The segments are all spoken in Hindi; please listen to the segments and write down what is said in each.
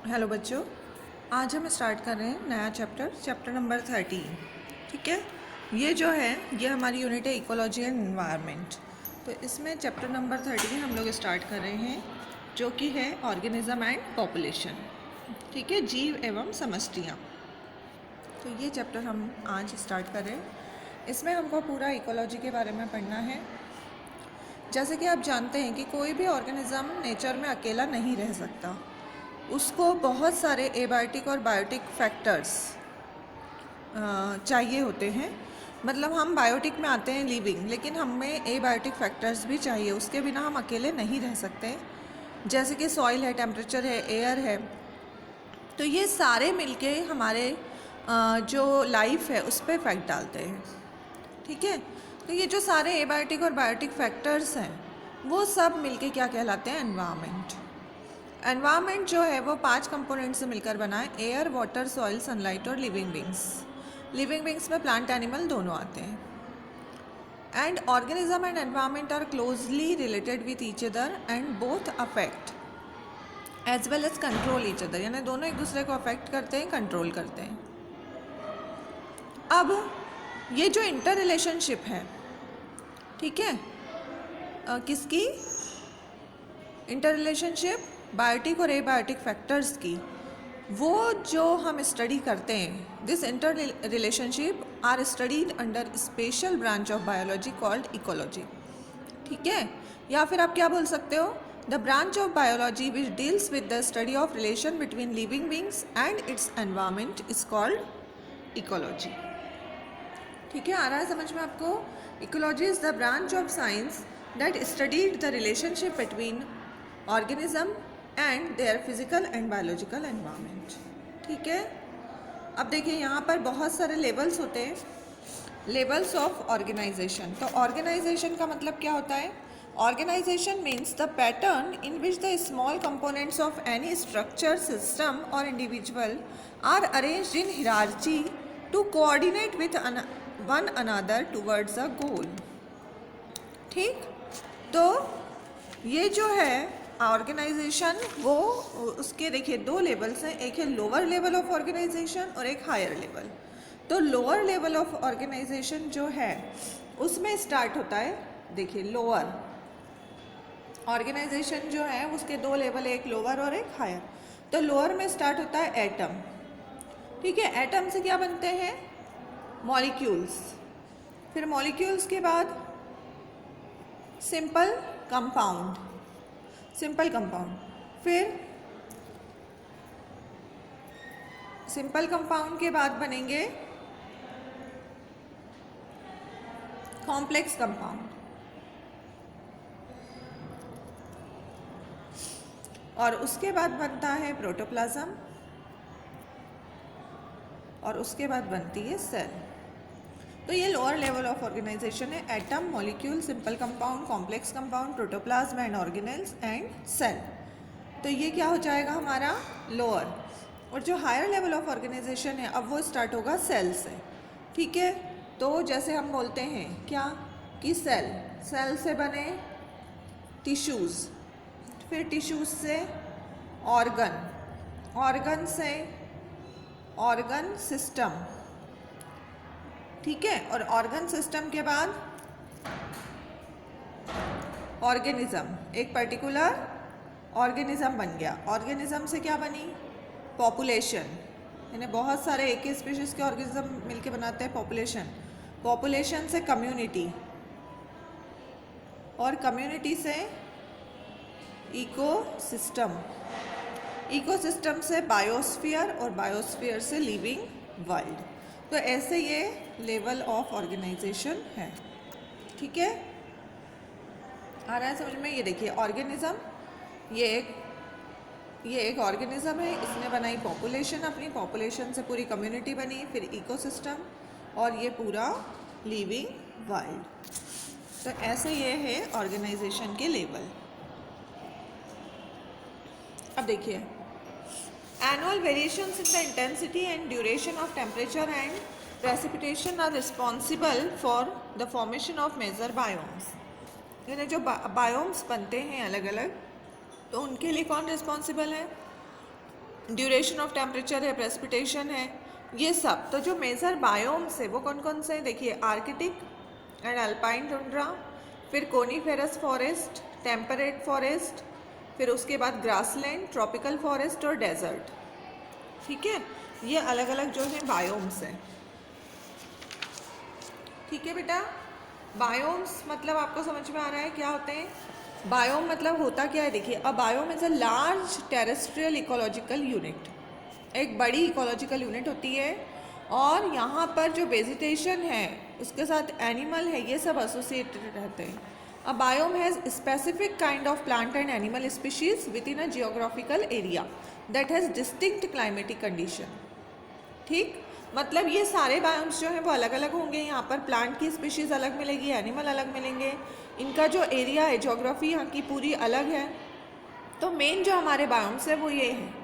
हेलो बच्चों, आज हम स्टार्ट कर रहे हैं नया चैप्टर नंबर 13। ठीक है, ये जो है ये हमारी यूनिट है इकोलॉजी एंड एनवायरनमेंट। तो इसमें चैप्टर नंबर 13 हम लोग स्टार्ट कर रहे हैं, जो कि है ऑर्गेनिज्म एंड पॉपुलेशन। ठीक है, जीव एवं समष्टियाँ। तो ये चैप्टर हम आज स्टार्ट कर रहे हैं। इसमें हमको पूरा इकोलॉजी के बारे में पढ़ना है। जैसे कि आप जानते हैं कि कोई भी ऑर्गेनिज्म नेचर में अकेला नहीं रह सकता, उसको बहुत सारे एबायोटिक और बायोटिक फैक्टर्स चाहिए होते हैं। मतलब हम बायोटिक में आते हैं लिविंग, लेकिन हमें एबायोटिक फैक्टर्स भी चाहिए, उसके बिना हम अकेले नहीं रह सकते। जैसे कि सॉइल है, टेम्परेचर है, एयर है। तो ये सारे मिलके हमारे जो लाइफ है उस पर इफेक्ट डालते हैं। ठीक है, तो ये जो सारे एबायोटिक और बायोटिक फैक्टर्स हैं वो सब मिलके क्या कहलाते हैं? एनवायरनमेंट। एनवायरनमेंट जो है वो 5 कंपोनेंट से मिलकर बना है: एयर, वाटर, सॉइल, सनलाइट और लिविंग बींग्स। लिविंग बींग्स में प्लांट एनिमल दोनों आते हैं। And organism and environment are closely related with each other and both affect as well as control each other, यानी दोनों एक दूसरे को अफेक्ट करते हैं, कंट्रोल करते हैं। अब ये जो इंटर रिलेशनशिप है, ठीक है, किसकी इंटर रिलेशनशिप? बायोटिक और एबायोटिक फैक्टर्स की। वो जो हम स्टडी करते हैं, this inter relationship are studied under special branch of biology called ecology. ठीक है, या फिर आप क्या बोल सकते हो? The branch of biology which deals with the study of relation between living beings and its environment is called ecology. ठीक है, आ रहा है समझ में आपको? Ecology is the branch of science that studied the relationship between organism and their physical and biological environment. ठीक है, अब देखिए यहाँ पर बहुत सारे लेवल्स होते हैं, लेवल्स ऑफ ऑर्गेनाइजेशन। तो ऑर्गेनाइजेशन का मतलब क्या होता है? Organisation means the pattern in which the small components of any structure, system और individual are arranged in hierarchy to coordinate with one another towards a goal. ठीक, तो ये जो है ऑर्गेनाइजेशन, वो उसके देखिए 2 लेवल्स हैं, एक है लोअर लेवल ऑफ ऑर्गेनाइजेशन और एक हायर लेवल। तो लोअर लेवल ऑफ ऑर्गेनाइजेशन जो है उसमें स्टार्ट होता है, देखिए लोअर ऑर्गेनाइजेशन जो है उसके 2 लेवल, एक लोअर और एक हायर। तो लोअर में स्टार्ट होता है एटम। ठीक है, एटम से क्या बनते हैं? मॉलिक्यूल्स। फिर मॉलिक्यूल्स के बाद सिंपल कंपाउंड, सिंपल कंपाउंड। फिर सिंपल कंपाउंड के बाद बनेंगे कॉम्प्लेक्स कंपाउंड, और उसके बाद बनता है प्रोटोप्लाज्म, और उसके बाद बनती है सेल। तो ये लोअर लेवल ऑफ ऑर्गेनाइजेशन है: atom, molecule, simple compound, complex compound, protoplasm and organelles and cell. तो ये क्या हो जाएगा हमारा? लोअर। और जो हायर लेवल ऑफ ऑर्गेनाइजेशन है, अब वो स्टार्ट होगा सेल से। ठीक है, तो जैसे हम बोलते हैं क्या कि सेल, सेल से बने टिश्यूज़, फिर टिश्यूज़ से ऑर्गन, ऑर्गन से ऑर्गन सिस्टम। ठीक है, और ऑर्गन सिस्टम के बाद ऑर्गेनिज्म, एक पर्टिकुलर ऑर्गेनिज्म बन गया। ऑर्गेनिज्म से क्या बनी? पॉपुलेशन, यानी बहुत सारे एक ही स्पीशीज़ के ऑर्गेनिज्म मिलके बनाते हैं पॉपुलेशन। पॉपुलेशन से कम्युनिटी, और कम्युनिटी से इकोसिस्टम, इकोसिस्टम से बायोस्फीयर, और बायोस्फीयर से लिविंग वर्ल्ड। तो ऐसे ये लेवल ऑफ ऑर्गेनाइजेशन है। ठीक है, आ रहा है समझ में? ये देखिए ऑर्गेनिज्म, ये एक ऑर्गेनिज्म है, इसने बनाई पॉपुलेशन, अपनी पॉपुलेशन से पूरी कम्युनिटी बनी, फिर इकोसिस्टम, और ये पूरा लिविंग वर्ल्ड। तो ऐसे ये है ऑर्गेनाइजेशन के लेवल। अब देखिए, annual variations in the intensity and duration of temperature and precipitation are responsible for the formation of major biomes। यानी जो बायोम्स बनते हैं अलग अलग, तो उनके लिए कौन रिस्पॉन्सिबल है? ड्यूरेशन ऑफ टेम्परेचर है, प्रेसिपिटेशन है, ये सब। तो जो मेजर बायोम्स है वो कौन कौन से हैं देखिए, आर्कटिक एंड अल्पाइन टुंड्रा, फिर कोनीफेरस फॉरेस्ट, टेम्परेट फॉरेस्ट, फिर उसके बाद ग्रासलैंड, ट्रॉपिकल फॉरेस्ट और डेजर्ट। ठीक है, ये अलग अलग जो है बायोम्स हैं। ठीक है बेटा, बायोम्स मतलब आपको समझ में आ रहा है क्या होते हैं? बायोम मतलब होता क्या है देखिए, a biome is a large terrestrial ecological unit, एक बड़ी इकोलॉजिकल यूनिट होती है, और यहाँ पर जो वेजिटेशन है उसके साथ एनिमल है, ये सब एसोसिएटेड रहते हैं। A biome has specific kind of plant and animal species within a geographical area that has distinct climatic condition. ठीक, मतलब ये सारे बायोम्स जो हैं वो अलग अलग होंगे, यहाँ पर प्लांट की स्पीशीज़ अलग मिलेगी, एनिमल अलग मिलेंगे, इनका जो एरिया है, ज्योग्राफी यहाँ की पूरी अलग है। तो मेन जो हमारे बायोम्स है वो ये हैं,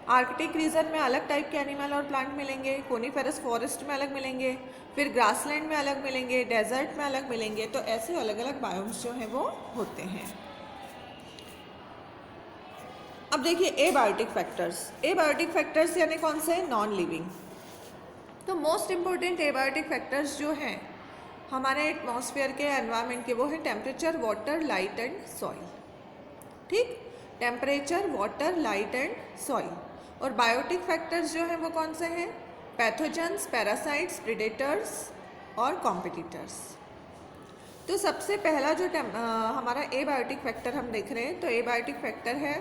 आर्कटिक रीजन में अलग टाइप के एनिमल और प्लांट मिलेंगे, कोनीफेरस फॉरेस्ट में अलग मिलेंगे, फिर ग्रासलैंड में अलग मिलेंगे, डेजर्ट में अलग मिलेंगे। तो ऐसे अलग अलग बायोम्स जो हैं वो होते हैं। अब देखिए एबायोटिक फैक्टर्स, एबायोटिक फैक्टर्स यानी कौन से? Non living. तो मोस्ट इम्पोर्टेंट एबायोटिक फैक्टर्स जो हैं हमारे एटमॉस्फेयर के, एनवायरनमेंट के, वो है temperature, water, light and soil. ठीक, temperature, water, light and soil. और बायोटिक फैक्टर्स जो हैं वो कौन से हैं? पैथोजेंस, पैरासाइट्स, प्रेडेटर्स और कॉम्पिटिटर्स। तो सबसे पहला जो हमारा एबायोटिक फैक्टर हम देख रहे हैं, तो एबायोटिक फैक्टर है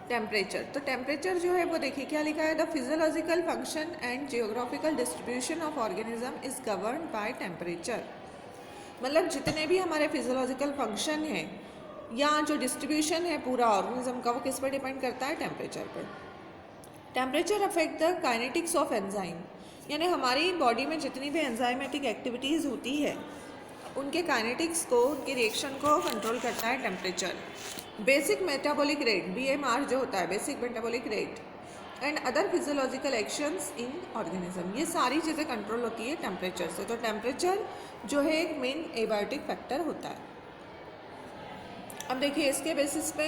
टेम्परेचर। तो टेम्परेचर जो है वो देखिए क्या लिखा है, the physiological function and geographical distribution of organism is governed by temperature. मतलब जितने भी हमारे फिजियोलॉजिकल फंक्शन हैं या जो डिस्ट्रीब्यूशन है पूरा ऑर्गेनिज्म का, वो किस पर डिपेंड करता है? टेम्परेचर पर। Temperature affect the kinetics of enzyme, यानी हमारी बॉडी में जितनी भी एंजाइमेटिक एक्टिविटीज़ होती है उनके काइनेटिक्स को, उनके रिएक्शन को कंट्रोल करता है temperature. Basic metabolic rate, BMR जो होता है, basic metabolic rate, and other physiological actions in organism, ये सारी चीज़ें कंट्रोल होती है टेम्परेचर से। तो टेम्परेचर जो है एक मेन एबायोटिक फैक्टर होता है। अब देखिए इसके बेसिस पे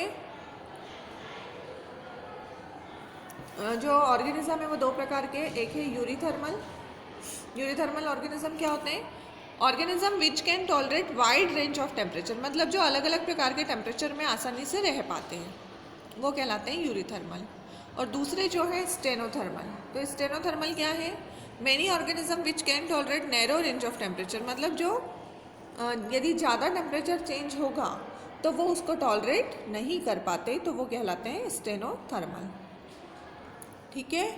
जो ऑर्गेनिज्म है वो दो प्रकार के, एक है यूरीथर्मल। यूरीथर्मल ऑर्गेनिज्म क्या होते हैं? Organism which can tolerate wide range of temperature, मतलब जो अलग अलग प्रकार के टेम्परेचर में आसानी से रह पाते हैं, वो कहलाते हैं यूरीथर्मल। और दूसरे जो है स्टेनोथर्मल। तो स्टेनोथर्मल क्या है? Many organism which can tolerate narrow range of temperature, मतलब जो यदि ज़्यादा टेम्परेचर चेंज होगा तो वो उसको टॉलरेट नहीं कर पाते, तो वो कहलाते हैं स्टेनोथर्मल। ठीक है,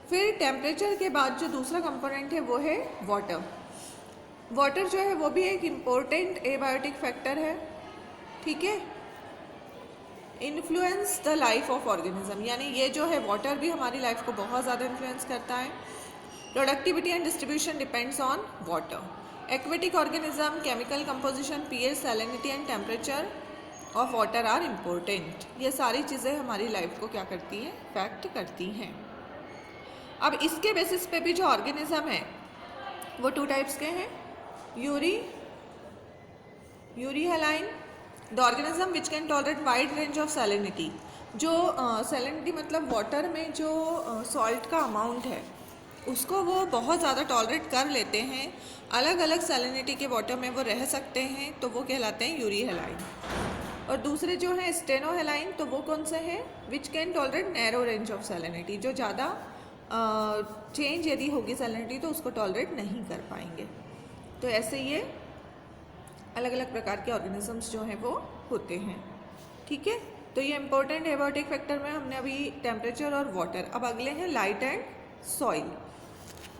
फिर टेम्परेचर के बाद जो दूसरा कंपोनेंट है वो है वाटर। वाटर जो है वो भी एक इम्पोर्टेंट एबायोटिक फैक्टर है। ठीक है, influence the life of organism, यानी ये जो है वाटर भी हमारी लाइफ को बहुत ज़्यादा इन्फ्लुएंस करता है। Productivity and distribution depends on water. Aquatic organism, chemical composition, pH, salinity and temperature of water are important. ये सारी चीज़ें हमारी लाइफ को क्या करती हैं? इफेक्ट करती हैं। अब इसके बेसिस पे भी जो ऑर्गेनिज्म है वो टू टाइप्स के हैं, Yuri haline, the organism which can tolerate wide range of salinity. जो सैलिनिटी मतलब वाटर में जो सॉल्ट का अमाउंट है उसको वो बहुत ज़्यादा टॉलरेट कर लेते हैं, अलग अलग सैलिनिटी के वाटर में वो रह सकते हैं, तो वो कहलाते हैं यूरी हैलाइन। और दूसरे जो है स्टेनोहेलाइन, तो वो कौन से हैं? Which can tolerate narrow range of salinity, जो ज़्यादा चेंज यदि होगी सैलिनिटी तो उसको टॉलरेट नहीं कर पाएंगे। तो ऐसे ये अलग अलग प्रकार के ऑर्गेनिजम्स जो हैं वो होते हैं। ठीक है, तो ये इंपॉर्टेंट एबायोटिक फैक्टर में हमने अभी टेम्परेचर और वाटर। अब अगले हैं light and soil.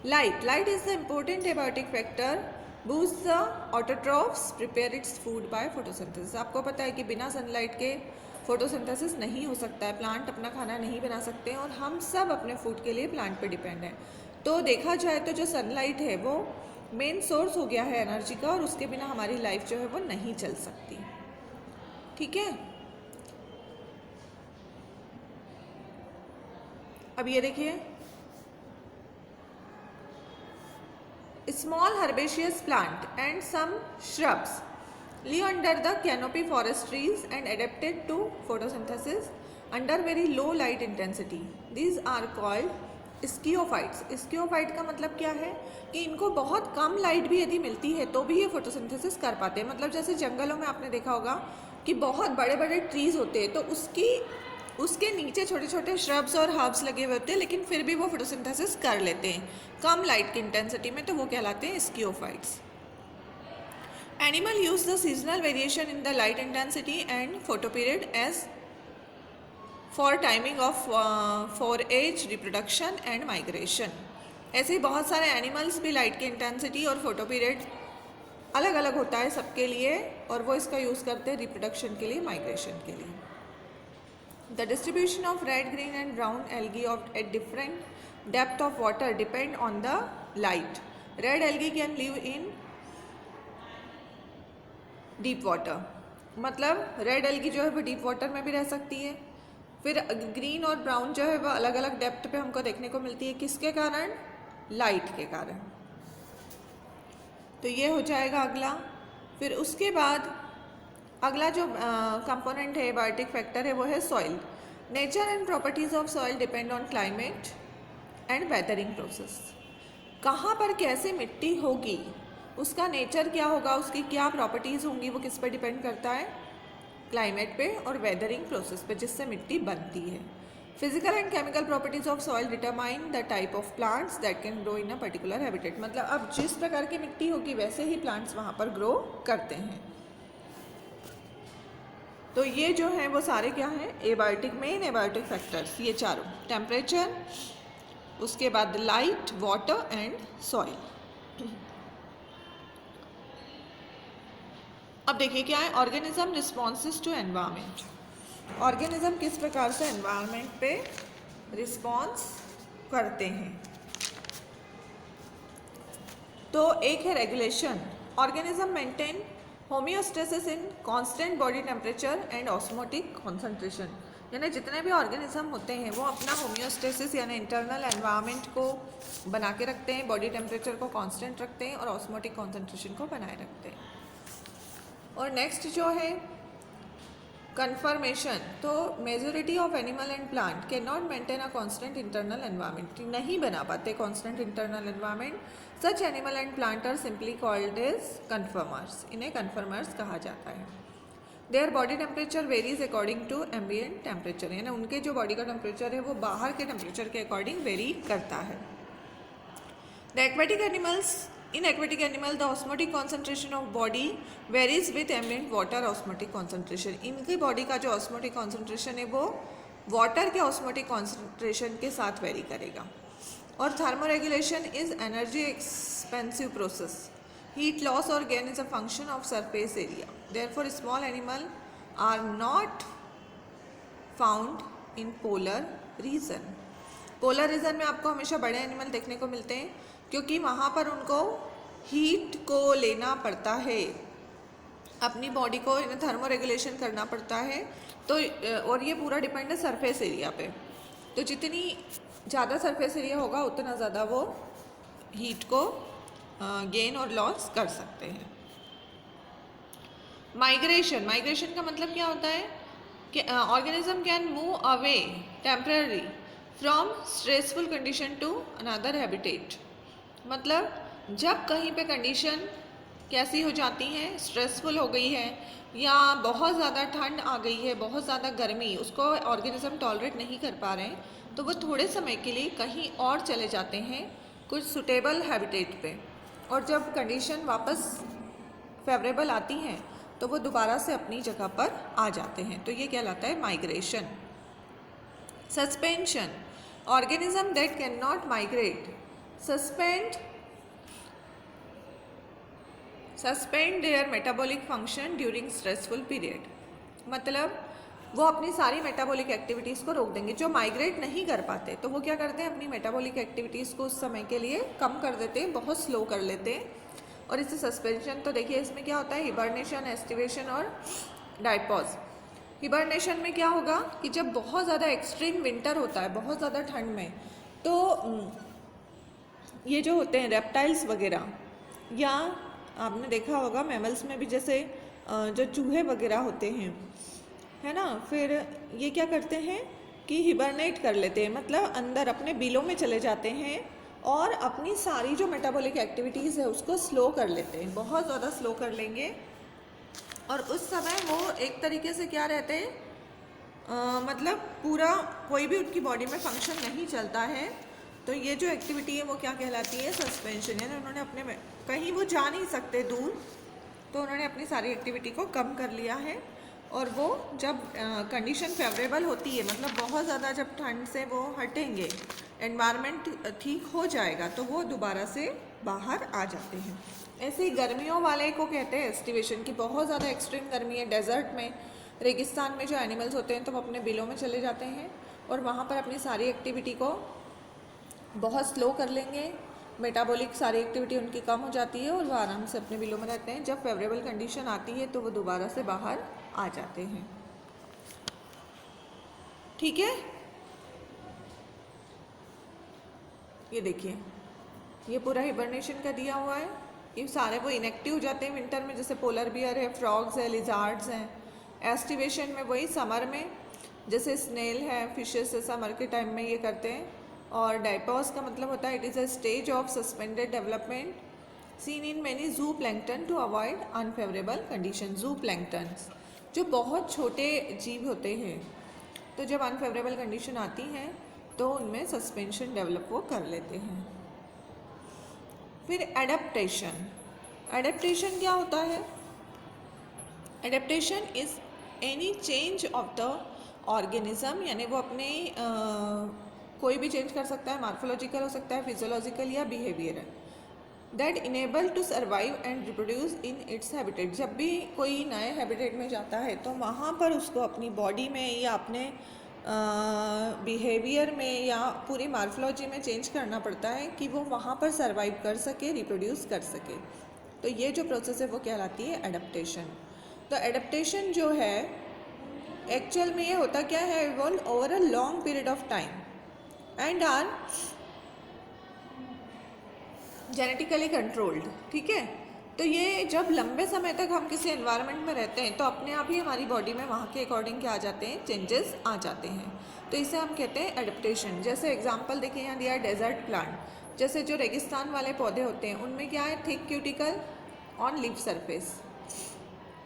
Light is the important abiotic factor, boost the autotrophs prepare its food by photosynthesis. आपको पता है कि बिना सनलाइट के फोटोसिंथेसिस नहीं हो सकता है, प्लांट अपना खाना नहीं बना सकते हैं, और हम सब अपने फूड के लिए प्लांट पे डिपेंड हैं। तो देखा जाए तो जो सनलाइट है वो मेन सोर्स हो गया है एनर्जी का, और उसके बिना हमारी लाइफ जो है वो नहीं चल सकती। ठीक है, अब ये देखिए, small herbaceous plant and some shrubs live under the canopy forest trees and adapted to photosynthesis under very low light intensity, these are called sciophytes. Sciophyte का मतलब क्या है कि इनको बहुत कम लाइट भी यदि मिलती है तो भी ये फोटोसिंथेसिस कर पाते हैं। मतलब जैसे जंगलों में आपने देखा होगा कि बहुत बड़े बड़े ट्रीज़ होते हैं, तो उसके नीचे छोटे छोटे श्रब्स और हर्ब्स लगे हुए होते हैं, लेकिन फिर भी वो फोटोसिंथेसिस कर लेते हैं कम लाइट की इंटेंसिटी में, तो वो कहलाते हैं sciophytes. Animal use the seasonal variation in the light intensity and photoperiod as for timing of forage, reproduction and migration. ऐसे ही बहुत सारे एनिमल्स भी लाइट की इंटेंसिटी और फोटो पीरियड अलग अलग होता है सबके लिए, और वो इसका यूज़ करते हैं रिप्रोडक्शन के लिए, माइग्रेशन के लिए। The distribution of red, green and brown algae of at different depth of water depend on the light. Red algae can live in deep water, मतलब रेड एल्गी जो है वो डीप वाटर में भी रह सकती है। फिर ग्रीन और ब्राउन जो है वो अलग अलग डेप्थ पे हमको देखने को मिलती है, किसके कारण? लाइट के कारण। तो ये हो जाएगा अगला। फिर उसके बाद अगला जो कंपोनेंट है, बायोटिक फैक्टर है, वो है soil. Nature and properties of soil depend on climate and weathering process. कहाँ पर कैसे मिट्टी होगी, उसका नेचर क्या होगा, उसकी क्या प्रॉपर्टीज़ होंगी, वो किस पर डिपेंड करता है? क्लाइमेट पे और वेदरिंग प्रोसेस पे, जिससे मिट्टी बनती है। Physical and chemical properties of soil determine the type of plants that can grow in a particular habitat. मतलब अब जिस प्रकार की मिट्टी होगी वैसे ही प्लांट्स वहाँ पर ग्रो करते हैं। तो ये जो है वो सारे क्या हैं? एबायोटिक, मेन एबायोटिक फैक्टर्स, ये चारों। टेम्परेचर, उसके बाद लाइट, वाटर एंड सॉइल। अब देखिए क्या है, organism responses to environment. Organism किस प्रकार से एनवायरनमेंट पे रिस्पॉन्स करते हैं। तो एक है regulation. Organism maintain homeostasis in constant body temperature and osmotic concentration. यानी जितने भी ऑर्गेनिज्म होते हैं वो अपना होमियोस्टेसिस यानी इंटरनल एनवायरनमेंट को बना के रखते हैं, बॉडी टेम्परेचर को कांस्टेंट रखते हैं और ऑस्मोटिक कॉन्सेंट्रेशन को बनाए रखते हैं। और नेक्स्ट जो है कन्फर्मेशन। तो majority of animal and plant can not maintain a constant internal environment, नहीं बना पाते constant internal environment. Such animal and plant are simply called as conformers, इन्हें कन्फर्मर्स कहा जाता है। Their body temperature varies according to ambient temperature, यानी उनके जो बॉडी का टेम्परेचर है वो बाहर के टेम्परेचर के अकॉर्डिंग वेरी करता है। The aquatic animals, in aquatic animal the osmotic concentration of body varies with ambient water osmotic concentration। इनकी बॉडी का जो osmotic concentration है वो वाटर के osmotic concentration के साथ वेरी करेगा। और thermoregulation is energy expensive process। heat loss or gain is a function of surface area, therefore small animal are not found in polar region। Polar region में आपको हमेशा बड़े एनिमल देखने को मिलते हैं, क्योंकि वहाँ पर उनको हीट को लेना पड़ता है, अपनी बॉडी को थर्मो रेगुलेशन करना पड़ता है। तो और ये पूरा डिपेंड है सरफेस एरिया पे। तो जितनी ज़्यादा सरफेस एरिया होगा उतना ज़्यादा वो हीट को गेन और लॉस कर सकते हैं। माइग्रेशन, माइग्रेशन का मतलब क्या होता है कि organism can move away temporary from stressful condition to another habitat. मतलब जब कहीं पे कंडीशन कैसी हो जाती है, स्ट्रेसफुल हो गई है या बहुत ज़्यादा ठंड आ गई है, बहुत ज़्यादा गर्मी, उसको ऑर्गेनिज्म टॉलरेट नहीं कर पा रहे हैं, तो वो थोड़े समय के लिए कहीं और चले जाते हैं कुछ सुटेबल हैबिटेट पे। और जब कंडीशन वापस फेवरेबल आती हैं तो वो दोबारा से अपनी जगह पर आ जाते हैं। तो ये कहलाता है migration. Suspension, organism that can not migrate suspend their metabolic function during stressful period. मतलब वो अपनी सारी मेटाबॉलिक एक्टिविटीज़ को रोक देंगे। जो माइग्रेट नहीं कर पाते तो वो क्या करते हैं, अपनी मेटाबॉलिक एक्टिविटीज़ को उस समय के लिए कम कर देते हैं, बहुत स्लो कर लेते हैं। और इससे सस्पेंशन, तो देखिए इसमें क्या होता है, हिबरनेशन, एस्टिवेशन और डायपॉज। हिबरनेशन में क्या होगा कि जब बहुत ज़्यादा एक्सट्रीम विंटर होता है, बहुत ज़्यादा ठंड में, तो ये जो होते हैं रेप्टाइल्स वगैरह, या आपने देखा होगा मैमल्स में भी जैसे जो चूहे वगैरह होते हैं, है ना। फिर ये क्या करते हैं कि हिबरनेट कर लेते हैं, मतलब अंदर अपने बिलों में चले जाते हैं और अपनी सारी जो मेटाबॉलिक एक्टिविटीज़ है उसको स्लो कर लेते हैं, बहुत ज़्यादा स्लो कर लेंगे। और उस समय वो एक तरीके से क्या रहते हैं, मतलब पूरा कोई भी उनकी बॉडी में फंक्शन नहीं चलता है। तो ये जो एक्टिविटी है वो क्या कहलाती है, सस्पेंशन। यानी उन्होंने अपने में कहीं वो जा नहीं सकते दूर, तो उन्होंने अपनी सारी एक्टिविटी को कम कर लिया है। और वो जब कंडीशन फेवरेबल होती है, मतलब बहुत ज़्यादा जब ठंड से वो हटेंगे, एनवायरनमेंट ठीक हो जाएगा, तो वो दोबारा से बाहर आ जाते हैं। ऐसे ही गर्मियों वाले को कहते हैं एस्टिवेशन, की बहुत ज़्यादा एक्सट्रीम गर्मी है, डेजर्ट में, रेगिस्तान में जो एनिमल्स होते हैं तो वो अपने बिलों में चले जाते हैं और वहाँ पर अपनी सारी एक्टिविटी को बहुत स्लो कर लेंगे, मेटाबॉलिक सारी एक्टिविटी उनकी कम हो जाती है और वो आराम से अपने बिलों में रहते हैं। जब फेवरेबल कंडीशन आती है तो वो दोबारा से बाहर आ जाते हैं। ठीक है, ये देखिए, ये पूरा हिबरनेशन का दिया हुआ है। ये सारे वो इनएक्टिव हो जाते हैं विंटर में, जैसे पोलर बियर है, फ्रॉग्स है, लिजार्ड्स हैं। एस्टिवेशन में वही समर में, जैसे स्नेल है, फिशेस है, समर के टाइम में ये करते हैं। और डाइपॉज का मतलब होता है it is a stage of suspended development seen in many zooplankton to avoid unfavourable condition. Zooplankton जो बहुत छोटे जीव होते हैं, तो जब अनफेवरेबल कंडीशन आती हैं तो उनमें सस्पेंशन डेवलप वो कर लेते हैं। फिर एडेप्टेशन। एडेप्टेशन क्या होता है? Adaptation is any change of the organism, यानी वो अपने कोई भी चेंज कर सकता है, मार्फोलॉजिकल हो सकता है, फिजियोलॉजिकल या behavioural, that enable to survive and reproduce in its habitat. जब भी कोई नए हैबिटेट में जाता है तो वहाँ पर उसको अपनी बॉडी में या अपने बिहेवियर में या पूरी मार्फोलॉजी में चेंज करना पड़ता है कि वो वहाँ पर सर्वाइव कर सके, रिप्रोड्यूस कर सके। तो ये जो प्रोसेस है वो कहलाती है एडेप्टेशन। तो एडेप्टेशन जो है एक्चुअल में ये होता क्या है, evolve over a long period of time and are genetically controlled. ठीक है, तो ये जब लंबे समय तक हम किसी एनवायरनमेंट में रहते हैं तो अपने आप ही हमारी बॉडी में वहाँ के अकॉर्डिंग क्या आ जाते हैं, चेंजेस आ जाते हैं। तो इसे हम कहते हैं एडेप्टेशन। जैसे एग्जांपल देखिए यहाँ दिया है डेजर्ट प्लांट। जैसे जो रेगिस्तान वाले पौधे होते हैं उनमें क्या है, thick cuticle on leaf surface.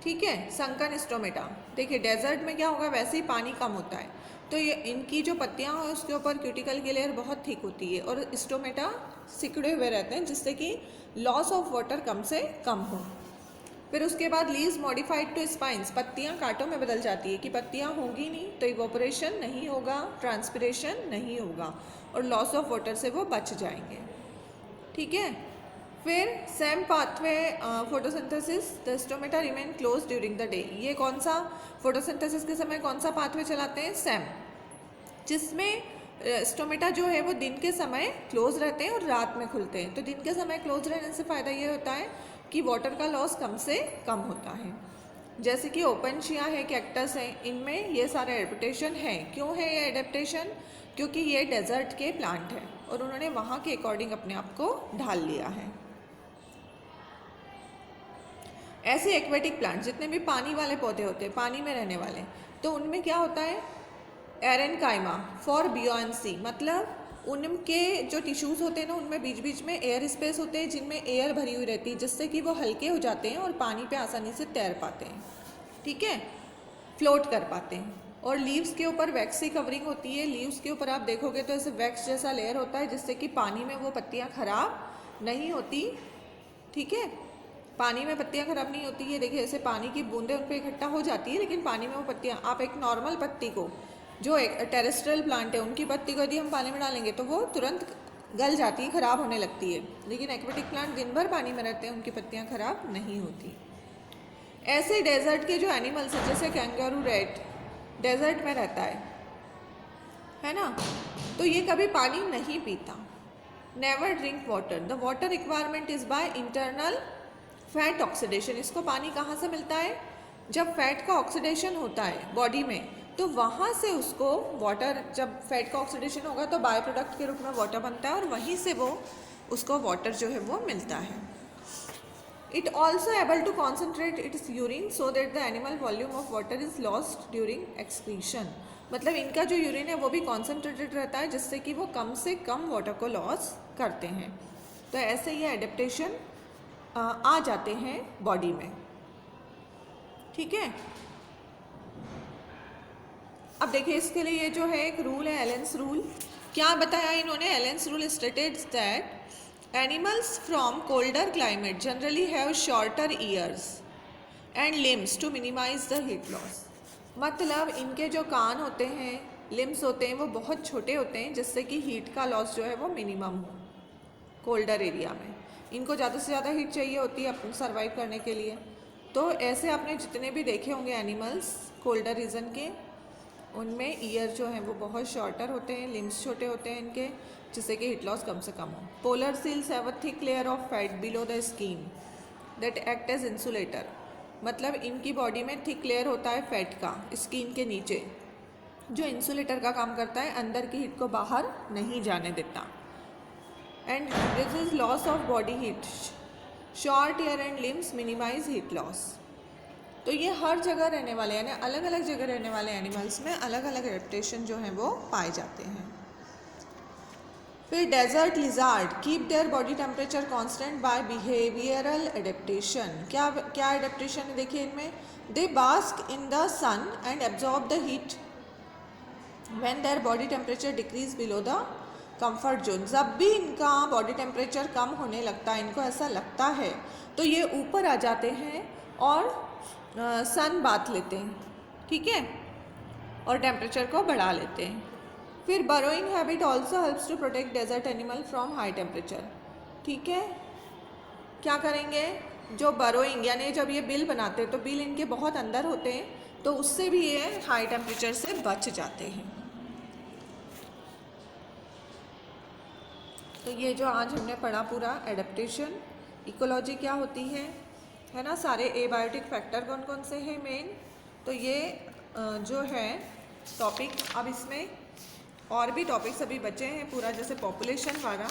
ठीक है, संकन स्टोमेटा। देखिए डेजर्ट में क्या होगा, वैसे ही पानी कम होता है तो ये इनकी जो पत्तियां हैं उसके ऊपर क्यूटिकल की लेयर बहुत थिक होती है और स्टोमेटा सिकुड़े हुए रहते हैं जिससे कि लॉस ऑफ वाटर कम से कम हो। फिर उसके बाद लीव्स मॉडिफाइड टू स्पाइंस, पत्तियां कांटों में बदल जाती है कि पत्तियां होंगी नहीं तो इवोपरेशन नहीं होगा, ट्रांसपिरेशन नहीं होगा और लॉस ऑफ वाटर से वो बच जाएंगे। ठीक है, फिर same pathway photosynthesis, the stomata remain close during the day. ये कौन सा फोटोसिंथेसिस के समय कौन सा पाथवे चलाते हैं, सेम, जिसमें स्टोमेटा जो है वो दिन के समय क्लोज रहते हैं और रात में खुलते हैं। तो दिन के समय क्लोज रहने से फ़ायदा ये होता है कि वाटर का लॉस कम से कम होता है। जैसे कि ओपनशिया है, कैक्टस है, इनमें ये सारे एडेप्टेशन है। क्यों है ये एडेप्टेशन? क्योंकि ये डेजर्ट के प्लांट है और उन्होंने वहाँ के अकॉर्डिंग अपने आप को ढाल लिया है। ऐसे एक्वेटिक प्लांट जितने भी पानी वाले पौधे होते हैं, पानी में रहने वाले, तो उनमें क्या होता है, एरेनकाइमा फॉर बियोंसी, मतलब उनके जो टिश्यूज़ होते हैं ना उनमें बीच बीच में एयर स्पेस होते हैं जिनमें एयर भरी हुई रहती है जिससे कि वो हल्के हो जाते हैं और पानी पे आसानी से तैर पाते हैं। ठीक है, फ्लोट कर पाते हैं। और लीव्स के ऊपर वैक्सी कवरिंग होती है। लीव्स के ऊपर आप देखोगे तो ऐसे वैक्स जैसा लेयर होता है जिससे कि पानी में वो पत्तियाँ खराब नहीं होती। ठीक है, पानी में पत्तियाँ खराब नहीं होती है। देखिए ऐसे पानी की बूंदें उन पर इकट्ठा हो जाती है लेकिन पानी में वो पत्तियाँ, आप एक नॉर्मल पत्ती को, जो एक टेरेस्ट्रियल प्लांट है उनकी पत्ती को यदि हम पानी में डालेंगे तो वो तुरंत गल जाती है, ख़राब होने लगती है। लेकिन एक्वेटिक प्लांट दिन भर पानी में रहते हैं, उनकी पत्तियाँ खराब नहीं होती। ऐसे डेजर्ट के जो एनिमल्स हैं जैसे कैंगारू रैट डेजर्ट में रहता है ना, तो ये कभी पानी नहीं पीता। Never drink water, the water requirement is by internal fat oxidation. इसको पानी कहाँ से मिलता है, जब फैट का ऑक्सीडेशन होता है बॉडी में तो वहाँ से उसको वाटर, जब फैट का ऑक्सीडेशन होगा तो बाय प्रोडक्ट के रूप में वाटर बनता है और वहीं से वो उसको वाटर जो है वो मिलता है। It also able to concentrate its urine so that the animal volume of water is lost during excretion. मतलब इनका जो यूरिन है वो भी कॉन्सेंट्रेटेड रहता है जिससे कि वो कम से कम वाटर को लॉस करते हैं. तो ऐसे ये एडेप्टेशन आ जाते हैं बॉडी में. ठीक है. अब देखिए इसके लिए ये जो है एक रूल है, एलेंस रूल. क्या बताया इन्होंने? Allen's rule states that animals from colder climate generally have shorter ears and limbs to minimise the heat loss. मतलब इनके जो कान होते हैं, लिम्स होते हैं, वो बहुत छोटे होते हैं जिससे कि हीट का लॉस जो है वो मिनिमम हो. कोल्डर एरिया में इनको ज़्यादा से ज़्यादा हीट चाहिए होती है अपने सर्वाइव करने के लिए. तो ऐसे आपने जितने भी देखे होंगे एनिमल्स कोल्डर रीजन के, उनमें ईयर जो हैं वो बहुत शॉर्टर होते हैं, लिम्स छोटे होते हैं इनके, जिससे कि हीट लॉस कम से कम हो. Polar seals have a thick layer of fat below the skin that act as insulator. मतलब इनकी बॉडी में थिक लेयर होता है फैट का स्किन के नीचे, जो इंसुलेटर का काम करता है, अंदर की हीट को बाहर नहीं जाने देता. And this is loss of body heat. Short ear and limbs minimise heat loss. तो ये हर जगह रहने वाले यानी अलग अलग जगह रहने वाले एनिमल्स में अलग अलग एडेप्टेशन जो हैं वो पाए जाते हैं. फिर desert lizard keep their body temperature constant by behavioural adaptation. क्या क्या एडेप्टेशन है देखिए इनमें? They bask in the sun and absorb the heat when their body temperature decrease below the comfort zone. जब भी इनका बॉडी टेम्परेचर कम होने लगता है, इनको ऐसा लगता है, तो ये ऊपर आ जाते हैं और सन बाथ लेते हैं. ठीक है. और टेम्परेचर को बढ़ा लेते हैं. फिर burrowing habit also helps to protect desert animal from high temperature. ठीक है. क्या करेंगे? जो बरोइंग यानी जब ये बिल बनाते हैं तो बिल इनके बहुत अंदर होते हैं, तो उससे भी ये हाई टेम्परेचर से बच जाते हैं. तो ये जो आज हमने पढ़ा पूरा एडेप्टेशन, इकोलॉजी क्या होती है ना, सारे एबायोटिक फैक्टर कौन कौन से हैं मेन. तो ये जो है टॉपिक, अब इसमें और भी टॉपिक्स अभी बचे हैं पूरा, जैसे पॉपुलेशन वाला.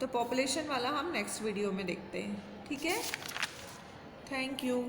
तो पॉपुलेशन वाला हम नेक्स्ट वीडियो में देखते हैं. ठीक है. Thank you.